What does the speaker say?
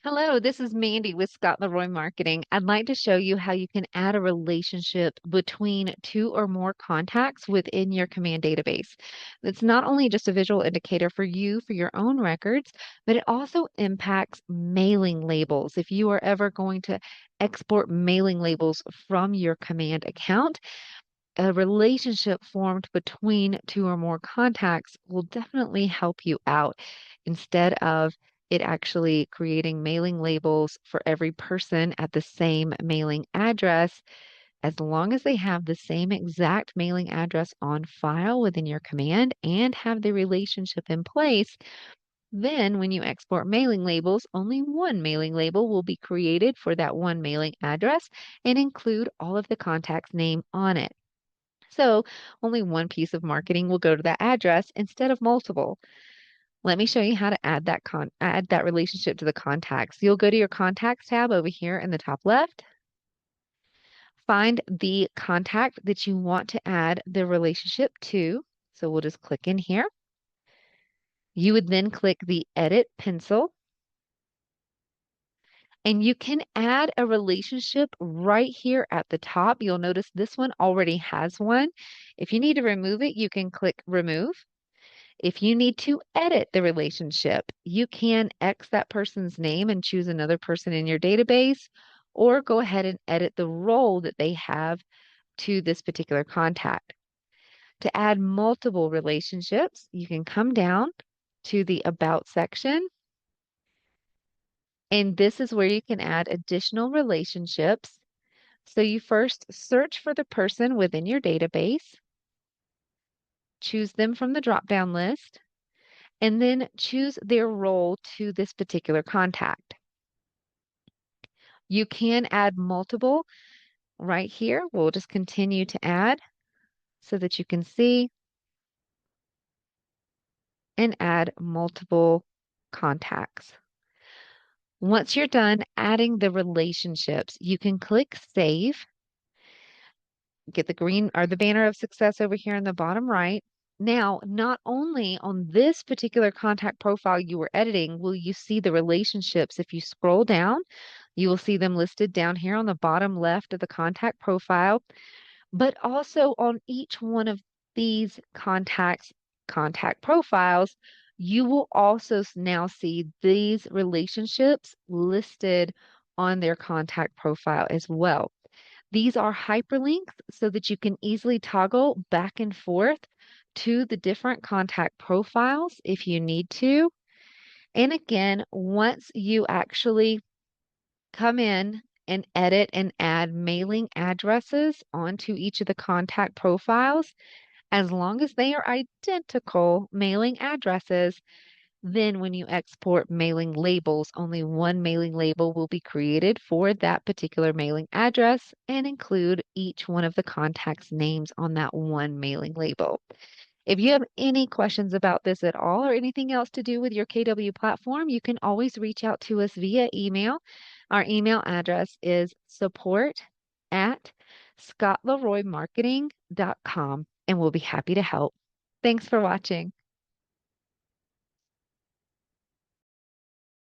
Hello, this is Mandy with Scott Leroy Marketing. I'd like to show you how you can add a relationship between two or more contacts within your command database. It's not only just a visual indicator for you for your own records, but it also impacts mailing labels. If you are ever going to export mailing labels from your command account, a relationship formed between two or more contacts will definitely help you out instead of it actually creating mailing labels for every person at the same mailing address. As long as they have the same exact mailing address on file within your command and have the relationship in place, then when you export mailing labels, only one mailing label will be created for that one mailing address and include all of the contacts' name on it. So only one piece of marketing will go to that address instead of multiple. Let me show you how to add that relationship to the contacts. You'll go to your contacts tab over here in the top left, find the contact that you want to add the relationship to. So we'll just click in here. You would then click the edit pencil and you can add a relationship right here at the top. You'll notice this one already has one. If you need to remove it, you can click remove. If you need to edit the relationship, you can X that person's name and choose another person in your database, or go ahead and edit the role that they have to this particular contact. To add multiple relationships, you can come down to the About section, and this is where you can add additional relationships. So you first search for the person within your database, choose them from the drop-down list, and then choose their role to this particular contact. You can add multiple right here. We'll just continue to add so that you can see and add multiple contacts. Once you're done adding the relationships, you can click Save, get the green or the banner of success over here in the bottom right. Now, not only on this particular contact profile you were editing will you see the relationships. If you scroll down, you will see them listed down here on the bottom left of the contact profile, but also on each one of these contact profiles, you will also now see these relationships listed on their contact profile as well. These are hyperlinks so that you can easily toggle back and forth to the different contact profiles if you need to. And again, once you actually come in and edit and add mailing addresses onto each of the contact profiles, as long as they are identical mailing addresses, then when you export mailing labels, only one mailing label will be created for that particular mailing address and include each one of the contacts' names on that one mailing label. If you have any questions about this at all or anything else to do with your KW platform, you can always reach out to us via email. Our email address is support@scottleroymarketing.com, and we'll be happy to help. Thanks for watching.